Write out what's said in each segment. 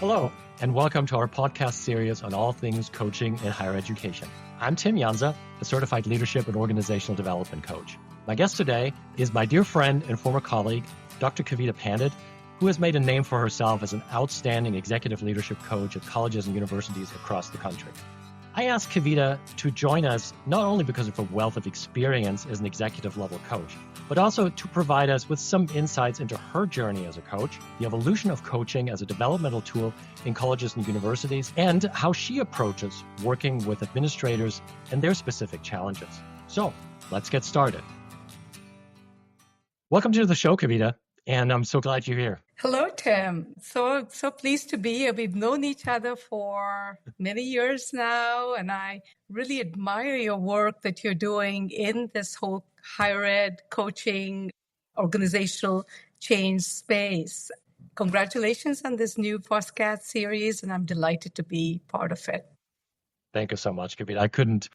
Hello, and welcome to our podcast series on all things coaching in higher education. I'm Tim Jansa, a certified leadership and organizational development coach. My guest today is my dear friend and former colleague, Dr. Kavita Pandit, who has made a name for herself as an outstanding executive leadership coach at colleges and universities across the country. I asked Kavita to join us not only because of her wealth of experience as an executive level coach, but also to provide us with some insights into her journey as a coach, the evolution of coaching as a developmental tool in colleges and universities, and how she approaches working with administrators and their specific challenges. So let's get started. Welcome to the show, Kavita, and I'm so glad you're here. Hello, Tim. So pleased to be here. We've known each other for many years now, and I really admire your work that you're doing in this whole higher ed coaching, organizational change space. Congratulations on this new podcast series, and I'm delighted to be part of it. Thank you so much, Kavita. I couldn't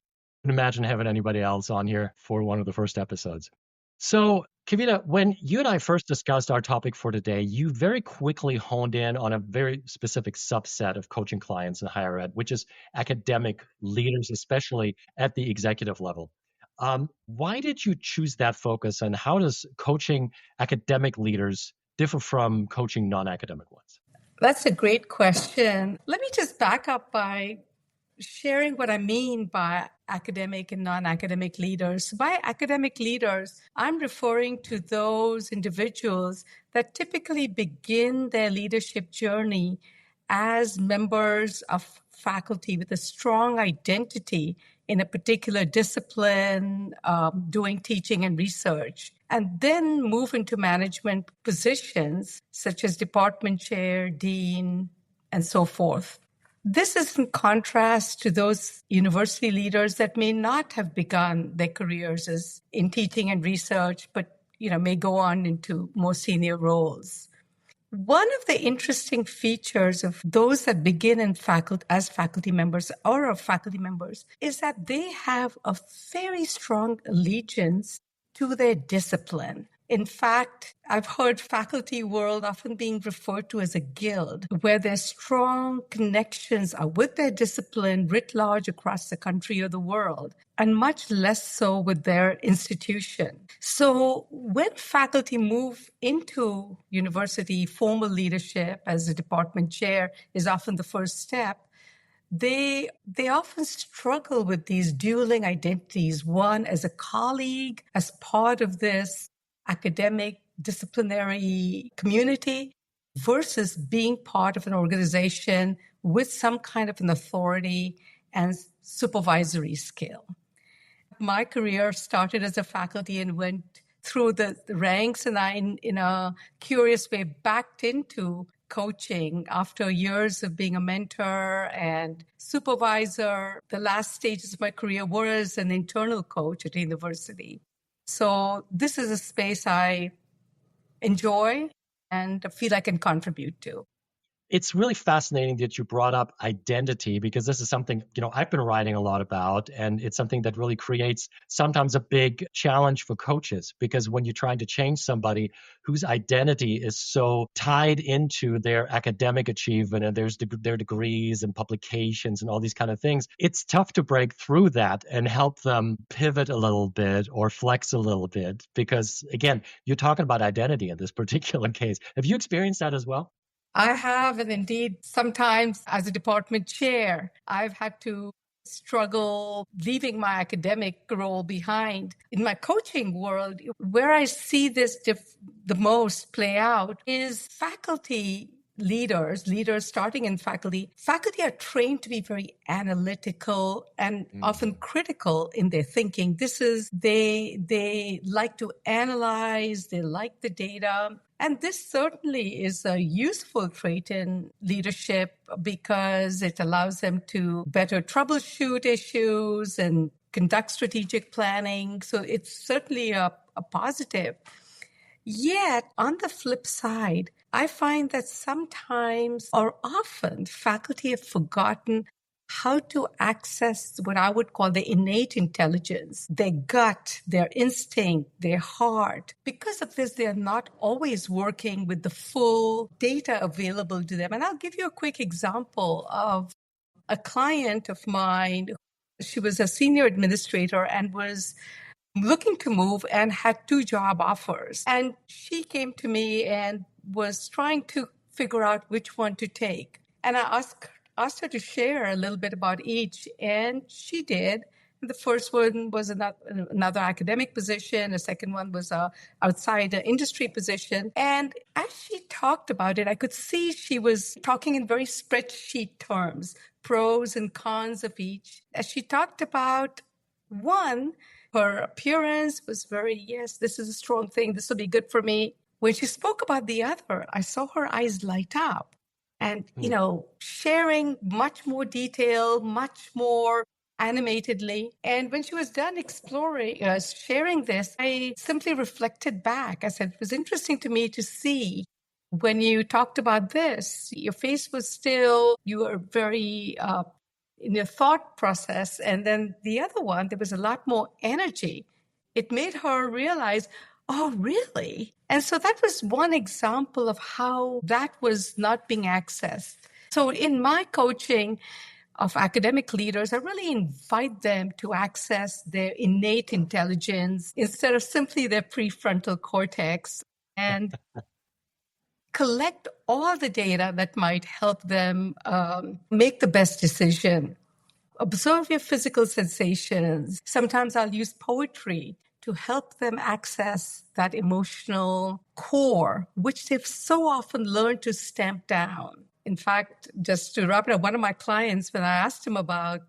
imagine having anybody else on here for one of the first episodes. So, Kavita, when you and I first discussed our topic for today, you very quickly honed in on a very specific subset of coaching clients in higher ed, which is academic leaders, especially at the executive level. Why did you choose that focus, and how does coaching academic leaders differ from coaching non-academic ones? That's a great question. Let me just back up by sharing what I mean by academic and non-academic leaders. By academic leaders, I'm referring to those individuals that typically begin their leadership journey as members of faculty with a strong identity in a particular discipline, doing teaching and research, and then move into management positions such as department chair, dean, and so forth. This is in contrast to those university leaders that may not have begun their careers as in teaching and research, but may go on into more senior roles. One of the interesting features of those that begin in as faculty members or are faculty members is that they have a very strong allegiance to their discipline. In fact, I've heard faculty world often being referred to as a guild, where their strong connections are with their discipline writ large across the country or the world, and much less so with their institution. So when faculty move into university formal leadership as a department chair is often the first step, they often struggle with these dueling identities, one as a colleague, as part of this academic disciplinary community versus being part of an organization with some kind of an authority and supervisory skill. My career started as a faculty and went through the ranks, and I, in a curious way, backed into coaching after years of being a mentor and supervisor. The last stages of my career were as an internal coach at a university. So this is a space I enjoy and feel I can contribute to. It's really fascinating that you brought up identity, because this is something, I've been writing a lot about, and it's something that really creates sometimes a big challenge for coaches, because when you're trying to change somebody whose identity is so tied into their academic achievement and their degrees and publications and all these kind of things, it's tough to break through that and help them pivot a little bit or flex a little bit, because again, you're talking about identity in this particular case. Have you experienced that as well? I have, and indeed, sometimes as a department chair, I've had to struggle leaving my academic role behind. In my coaching world, where I see this the most play out is faculty leaders starting in faculty. Faculty are trained to be very analytical and often critical in their thinking. They like to analyze, they like the data. And this certainly is a useful trait in leadership because it allows them to better troubleshoot issues and conduct strategic planning. So it's certainly a positive. Yet, on the flip side, I find that sometimes or often faculty have forgotten how to access what I would call the innate intelligence, their gut, their instinct, their heart. Because of this, they're not always working with the full data available to them. And I'll give you a quick example of a client of mine. She was a senior administrator and was looking to move and had 2 job offers. And she came to me and was trying to figure out which one to take. And I asked her to share a little bit about each, and she did. The first one was another academic position. The second one was a outside industry position. And as she talked about it, I could see she was talking in very spreadsheet terms, pros and cons of each. As she talked about one, her appearance was very, yes, this is a strong thing. This will be good for me. When she spoke about the other, I saw her eyes light up and, sharing much more detail, much more animatedly. And when she was done sharing this, I simply reflected back. I said, it was interesting to me to see when you talked about this, your face was still, you were very in your thought process. And then the other one, there was a lot more energy. It made her realize, oh, really? And so that was one example of how that was not being accessed. So in my coaching of academic leaders, I really invite them to access their innate intelligence instead of simply their prefrontal cortex and collect all the data that might help them make the best decision. Observe your physical sensations. Sometimes I'll use poetry to help them access that emotional core, which they've so often learned to stamp down. In fact, just to wrap it up, one of my clients, when I asked him about,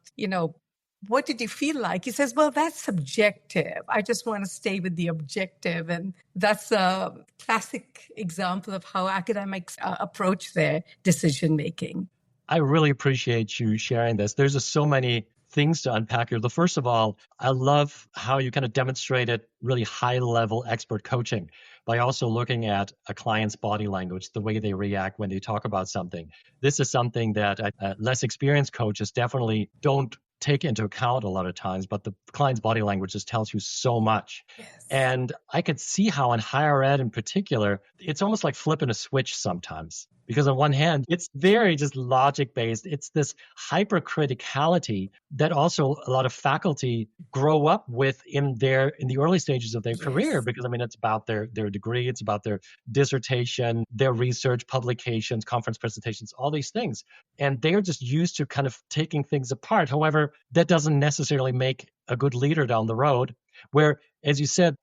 what did you feel like? He says, well, that's subjective. I just want to stay with the objective. And that's a classic example of how academics approach their decision making. I really appreciate you sharing this. There's just so many things to unpack here. First of all, I love how you kind of demonstrated really high-level expert coaching by also looking at a client's body language, the way they react when they talk about something. This is something that less experienced coaches definitely don't take into account a lot of times, but the client's body language just tells you so much. Yes. And I could see how in higher ed in particular, it's almost like flipping a switch sometimes. Because on one hand, it's very just logic-based. It's this hypercriticality that also a lot of faculty grow up with in the early stages of their career. Because it's about their degree, it's about their dissertation, their research, publications, conference presentations, all these things. And they're just used to kind of taking things apart. However, that doesn't necessarily make a good leader down the road, where, as you said,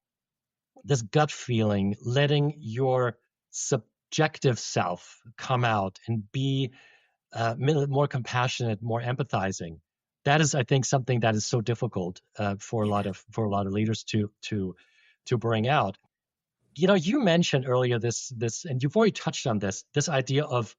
this gut feeling, letting your subjective self come out and be more compassionate, more empathizing. That is, I think, something that is so difficult for a lot of leaders to bring out. You mentioned earlier this, and you've already touched on this idea of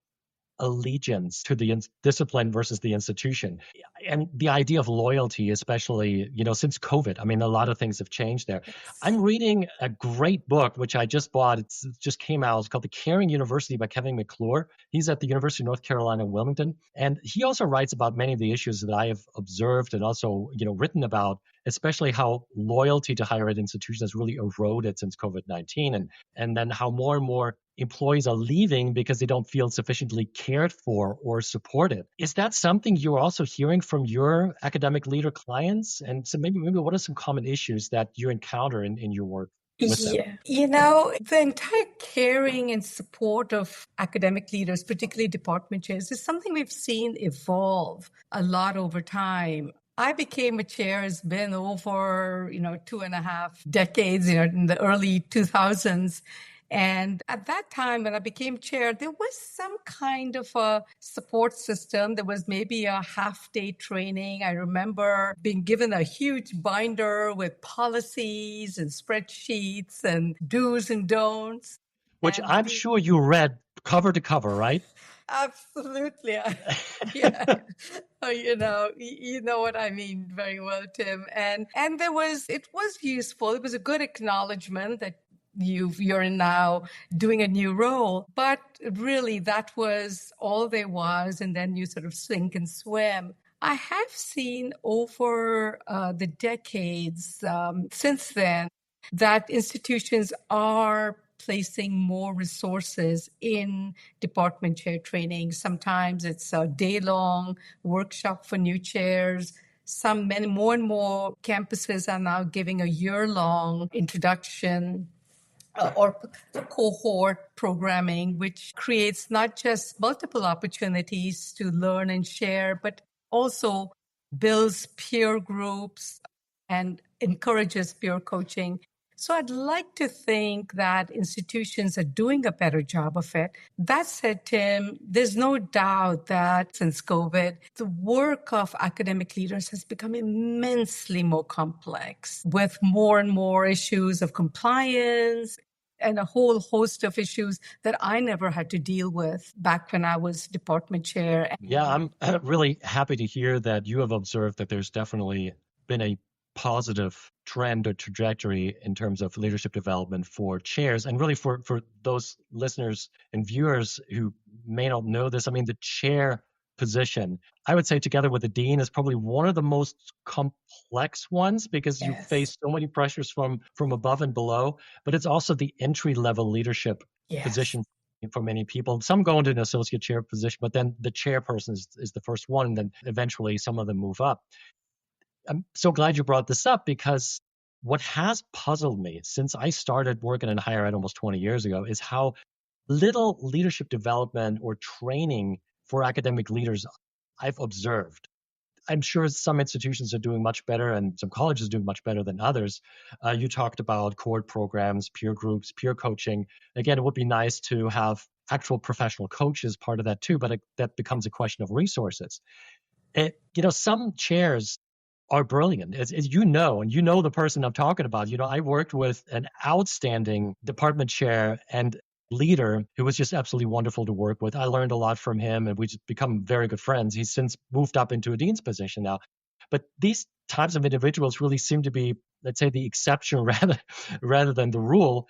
allegiance to the discipline versus the institution, and the idea of loyalty, especially since COVID. A lot of things have changed there. Yes. I'm reading a great book which I just bought. It just came out. It's called The Caring University by Kevin McClure. He's at the University of North Carolina, Wilmington, and he also writes about many of the issues that I have observed and also written about, especially how loyalty to higher ed institutions has really eroded since COVID-19, and then how more and more employees are leaving because they don't feel sufficiently cared for or supported. Is that something you're also hearing from your academic leader clients? And so maybe what are some common issues that you encounter in your work with them? The entire caring and support of academic leaders, particularly department chairs, is something we've seen evolve a lot over time. I became a chair, has been over, 2.5 decades, in the early 2000s. And at that time, when I became chair, there was some kind of a support system. There was maybe a half-day training. I remember being given a huge binder with policies and spreadsheets and do's and don'ts. Which I'm sure you read cover to cover, right? Absolutely. Yeah. You know what I mean very well, Tim. And it was useful. It was a good acknowledgement that you're now doing a new role. But really, that was all there was. And then you sort of sink and swim. I have seen over the decades since then that institutions are placing more resources in department chair training. Sometimes it's a day-long workshop for new chairs. More and more campuses are now giving a year-long introduction or cohort programming, which creates not just multiple opportunities to learn and share, but also builds peer groups and encourages peer coaching. So I'd like to think that institutions are doing a better job of it. That said, Tim, there's no doubt that since COVID, the work of academic leaders has become immensely more complex with more and more issues of compliance and a whole host of issues that I never had to deal with back when I was department chair. Yeah, I'm really happy to hear that you have observed that there's definitely been a positive trend or trajectory in terms of leadership development for chairs. And really for those listeners and viewers who may not know this, I mean, the chair position, I would say together with the dean is probably one of the most complex ones because you face so many pressures from above and below, but it's also the entry level leadership position for many people. Some go into an associate chair position, but then the chairperson is the first one, and then eventually some of them move up. I'm so glad you brought this up because what has puzzled me since I started working in higher ed almost 20 years ago is how little leadership development or training for academic leaders I've observed. I'm sure some institutions are doing much better and some colleges are doing much better than others. You talked about cohort programs, peer groups, peer coaching. Again, it would be nice to have actual professional coaches part of that too, but that becomes a question of resources. Some chairs are brilliant, as you know, and you know the person I'm talking about. I worked with an outstanding department chair and leader who was just absolutely wonderful to work with. I learned a lot from him, and we just become very good friends. He's since moved up into a dean's position now. But these types of individuals really seem to be, let's say, the exception rather than the rule.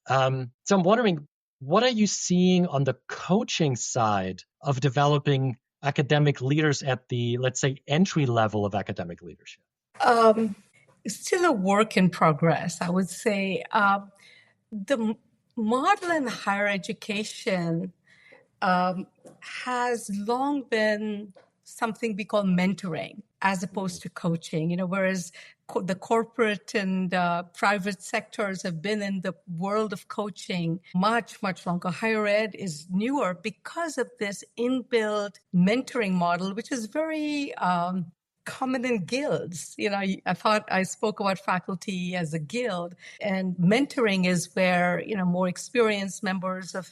So I'm wondering, what are you seeing on the coaching side of developing academic leaders at the, let's say, entry level of academic leadership? Still a work in progress, I would say. The model in higher education has long been something we call mentoring as opposed to coaching, whereas the corporate and private sectors have been in the world of coaching much, much longer. Higher ed is newer because of this inbuilt mentoring model, which is very common in guilds. I thought I spoke about faculty as a guild, and mentoring is where, more experienced members of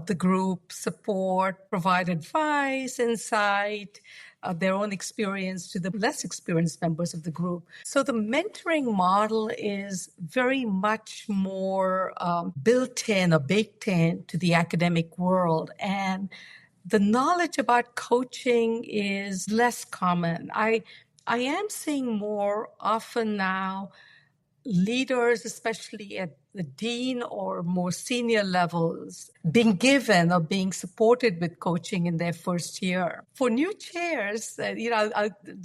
the group support, provide advice, insight, their own experience to the less experienced members of the group. So the mentoring model is very much more built in or baked in to the academic world. And the knowledge about coaching is less common. I am seeing more often now leaders, especially at the dean or more senior levels, being given or being supported with coaching in their first year. For new chairs, there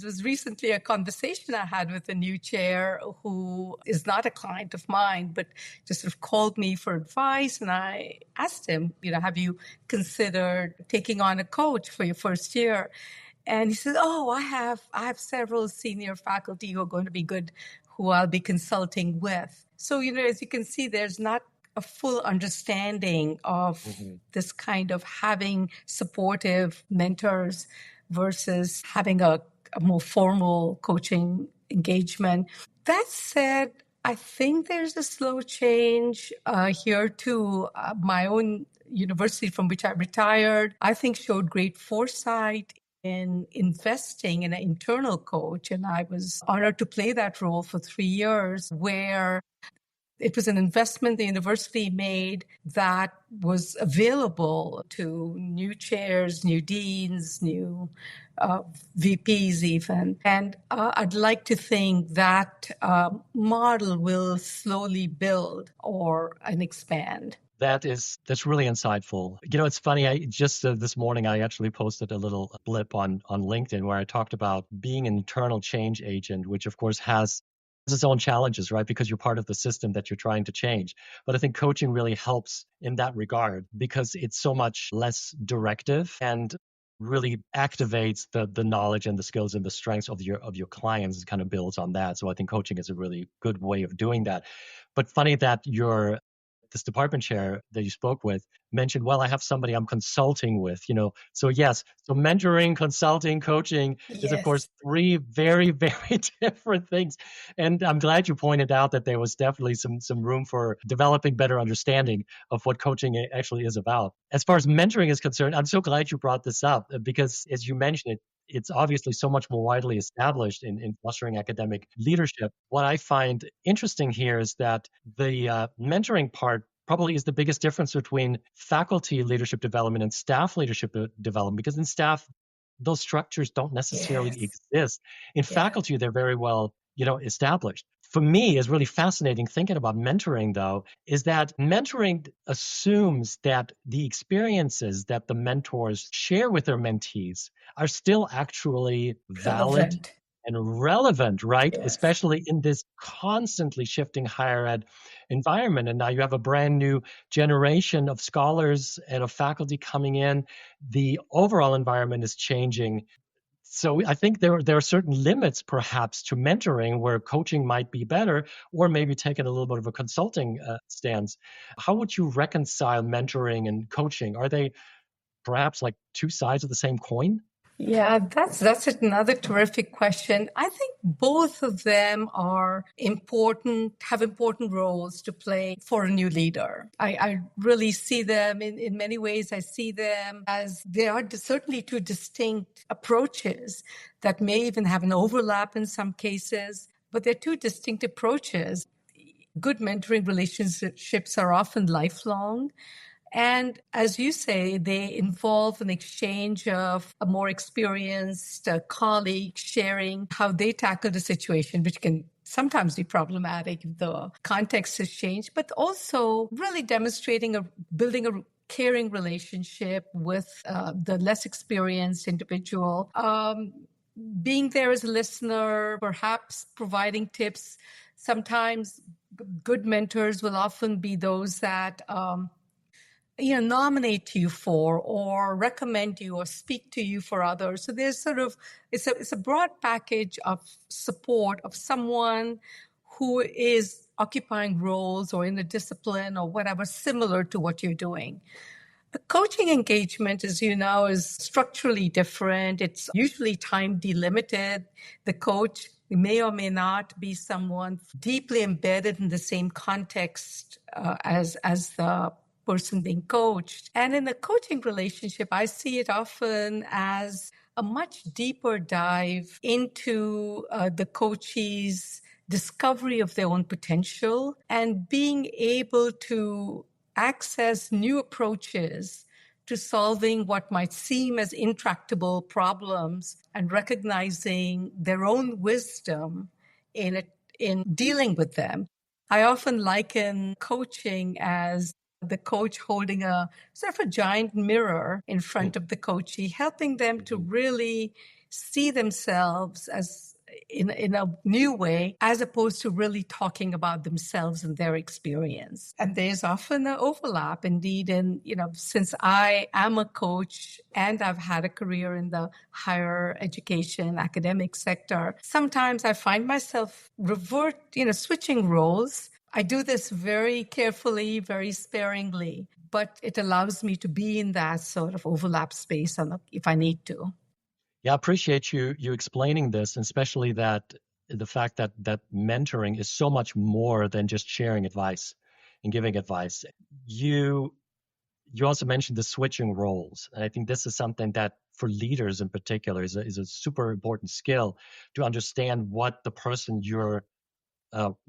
was recently a conversation I had with a new chair who is not a client of mine, but just sort of called me for advice. And I asked him, have you considered taking on a coach for your first year? And he said, I have several senior faculty who are going to be good, who I'll be consulting with. So, as you can see, there's not a full understanding of this kind of having supportive mentors versus having a more formal coaching engagement. That said, I think there's a slow change here too. My own university from which I retired, I think showed great foresight in investing in an internal coach. And I was honored to play that role for 3 years, where it was an investment the university made that was available to new chairs, new deans, new VPs even. And I'd like to think that model will slowly build and expand. That's really insightful. It's funny. I just this morning I actually posted a little blip on LinkedIn where I talked about being an internal change agent, which of course has its own challenges, right? Because you're part of the system that you're trying to change. But I think coaching really helps in that regard because it's so much less directive and really activates the knowledge and the skills and the strengths of your clients and kind of builds on that. So I think coaching is a really good way of doing that. But funny that your this department chair that you spoke with mentioned, well, I have somebody I'm consulting with, So yes, so mentoring, consulting, coaching is of course Yes. three very, very different things. And I'm glad you pointed out that there was definitely some room for developing better understanding of what coaching actually is about. As far as mentoring is concerned, I'm so glad you brought this up because as you mentioned it, it's obviously so much more widely established in fostering academic leadership. What I find interesting here is that the mentoring part probably is the biggest difference between faculty leadership development and staff leadership development, because in staff, those structures don't necessarily Yes. exist. In Yes. faculty, they're very well, established. For me, is really fascinating thinking about mentoring, though, is that mentoring assumes that the experiences that the mentors share with their mentees are still actually valid Relevant. and relevant, right? Yes. Especially in this constantly shifting higher ed environment. And now you have a brand new generation of scholars and of faculty coming in. The overall environment is changing. So I think there are certain limits perhaps to mentoring where coaching might be better, or maybe taking a little bit of a consulting stance. How would you reconcile mentoring and coaching? Are they perhaps like two sides of the same coin? Yeah, that's another terrific question. I think both of them are important, have important roles to play for a new leader. I really see them in many ways. I see them as they are certainly two distinct approaches that may even have an overlap in some cases, but they're two distinct approaches. Good mentoring relationships are often lifelong. And as you say, they involve an exchange of a more experienced colleague sharing how they tackled a situation, which can sometimes be problematic if the context has changed, but also really building a caring relationship with the less experienced individual. Being there as a listener, perhaps providing tips. Sometimes good mentors will often be those that nominate you for or recommend you or speak to you for others. So there's sort of, it's a broad package of support of someone who is occupying roles or in a discipline or whatever similar to what you're doing. The coaching engagement, as you know, is structurally different. It's usually time delimited. The coach may or may not be someone deeply embedded in the same context as the person being coached. And in a coaching relationship, I see it often as a much deeper dive into the coachee's discovery of their own potential and being able to access new approaches to solving what might seem as intractable problems and recognizing their own wisdom in dealing with them. I often liken coaching as the coach holding a sort of a giant mirror in front of the coachee, helping them to really see themselves as in a new way, as opposed to really talking about themselves and their experience. And there's often an overlap indeed. And, since I am a coach and I've had a career in the higher education academic sector, sometimes I find myself switching roles. I do this very carefully, very sparingly, but it allows me to be in that sort of overlap space if I need to. Yeah, I appreciate you explaining this, and especially that the fact that mentoring is so much more than just sharing advice and giving advice. You you also mentioned the switching roles, and I think this is something that for leaders in particular is a super important skill to understand what the person you're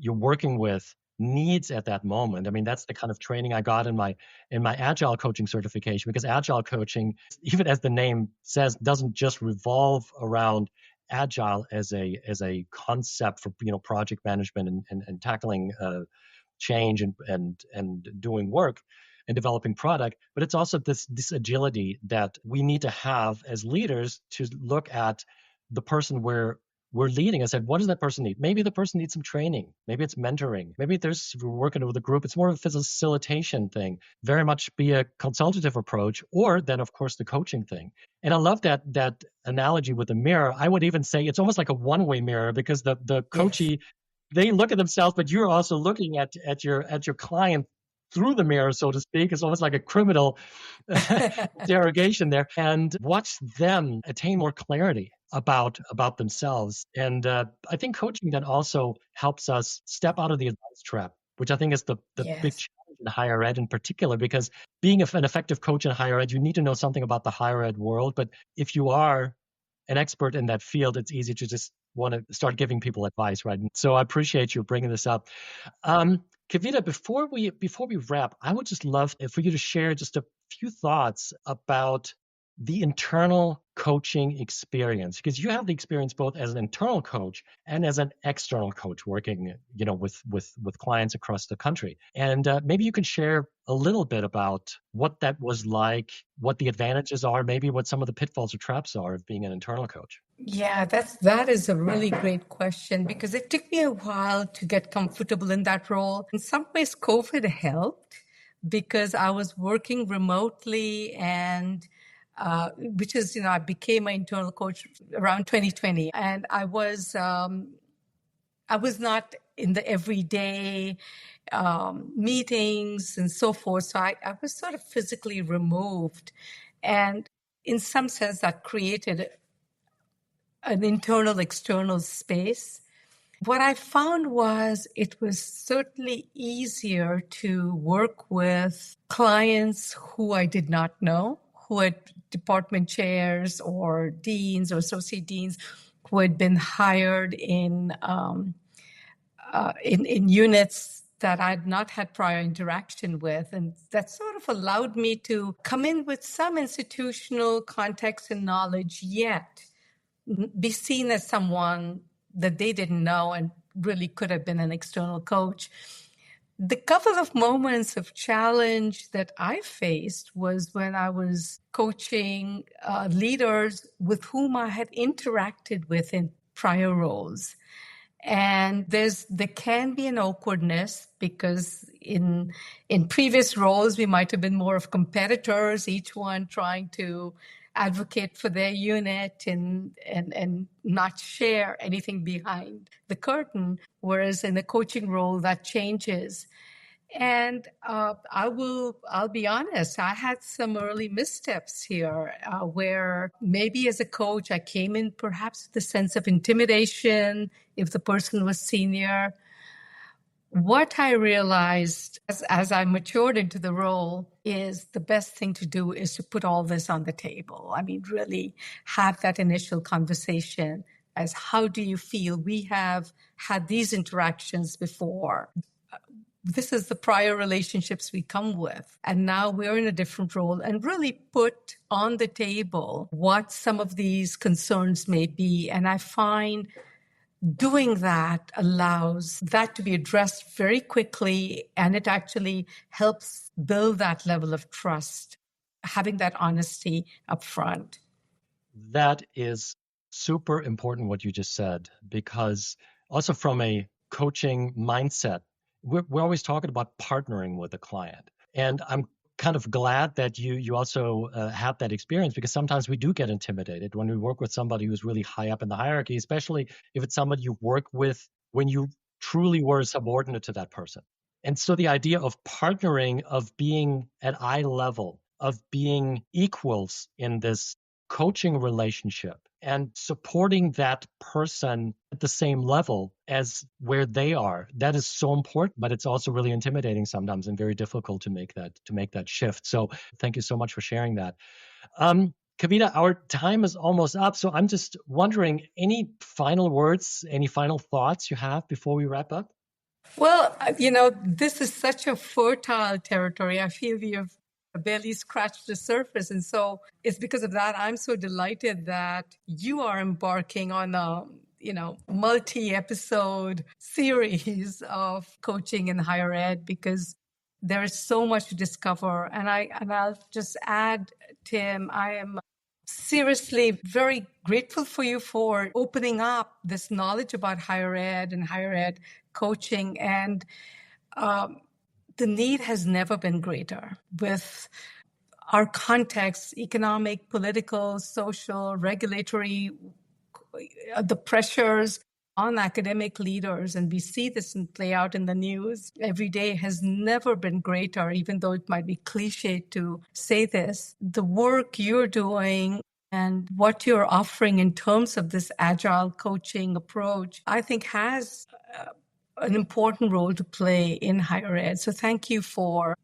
working with needs at that moment. I mean, that's the kind of training I got in my agile coaching certification, because agile coaching, even as the name says, doesn't just revolve around agile as a concept for project management and tackling change and doing work. and developing product, but it's also this agility that we need to have as leaders to look at the person we're leading and said, what does that person need? Maybe the person needs some training. Maybe it's mentoring. Maybe we're working with a group. It's more of a facilitation thing, very much be a consultative approach, or then of course the coaching thing. And I love that analogy with the mirror. I would even say it's almost like a one-way mirror, because the coachee, they look at themselves, but you're also looking at your client through the mirror, so to speak. It's almost like a criminal interrogation there, and watch them attain more clarity about themselves. And I think coaching then also helps us step out of the advice trap, which I think is the big challenge in higher ed in particular, because being an effective coach in higher ed, you need to know something about the higher ed world. But if you are an expert in that field, it's easy to just want to start giving people advice, right? So I appreciate you bringing this up. Kavita, before we wrap, I would just love for you to share just a few thoughts about the internal coaching experience, because you have the experience both as an internal coach and as an external coach working, with clients across the country. And maybe you can share a little bit about what that was like, what the advantages are, maybe what some of the pitfalls or traps are of being an internal coach. Yeah, that is a really great question, because it took me a while to get comfortable in that role. In some ways, COVID helped because I was working remotely, and which is, I became an internal coach around 2020, and I was not in the everyday meetings and so forth. So I was sort of physically removed, and in some sense, that created an internal external space. What I found was it was certainly easier to work with clients who I did not know, who had department chairs or deans or associate deans who had been hired in units that I'd not had prior interaction with. And that sort of allowed me to come in with some institutional context and knowledge, yet be seen as someone that they didn't know and really could have been an external coach. The couple of moments of challenge that I faced was when I was coaching leaders with whom I had interacted with in prior roles. And there can be an awkwardness, because in previous roles, we might have been more of competitors, each one trying to advocate for their unit and not share anything behind the curtain. Whereas in a coaching role, that changes. And I'll be honest, I had some early missteps here where maybe as a coach, I came in perhaps with a sense of intimidation if the person was senior. What I realized as I matured into the role is the best thing to do is to put all this on the table. I mean, really have that initial conversation as, how do you feel? We have had these interactions before. This is the prior relationships we come with. And now we're in a different role, and really put on the table what some of these concerns may be. And I find doing that allows that to be addressed very quickly, and it actually helps build that level of trust, having that honesty up front. That is super important what you just said, because also from a coaching mindset, we're always talking about partnering with a client. And I'm kind of glad that you also have that experience, because sometimes we do get intimidated when we work with somebody who's really high up in the hierarchy, especially if it's somebody you work with when you truly were subordinate to that person. And so the idea of partnering, of being at eye level, of being equals in this coaching relationship and supporting that person at the same level as where they are, that is so important, but it's also really intimidating sometimes and very difficult to make that shift. So thank you so much for sharing that. Kavita, our time is almost up. So I'm just wondering, any final words, any final thoughts you have before we wrap up? Well, this is such a fertile territory. I feel we have barely scratched the surface. And so it's because of that I'm so delighted that you are embarking on a multi-episode series of coaching in higher ed, because There is so much to discover. And I'll just add, Tim, I am seriously very grateful for you for opening up this knowledge about higher ed and higher ed coaching. And the need has never been greater with our context, economic, political, social, regulatory, the pressures on academic leaders, and we see this play out in the news every day, has never been greater, even though it might be cliche to say this. The work you're doing and what you're offering in terms of this agile coaching approach, I think has an important role to play in higher ed. So thank you for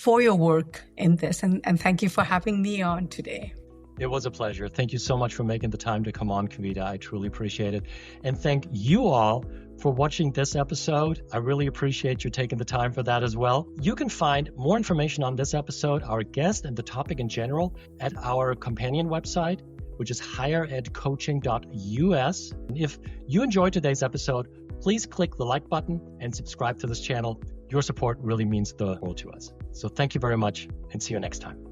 your work in this, and thank you for having me on today. It was a pleasure. Thank you so much for making the time to come on, Kavita. I truly appreciate it. And thank you all for watching this episode. I really appreciate you taking the time for that as well. You can find more information on this episode, our guest, and the topic in general at our companion website, which is higheredcoaching.us. And if you enjoyed today's episode, please click the like button and subscribe to this channel. Your support really means the world to us. So thank you very much, and see you next time.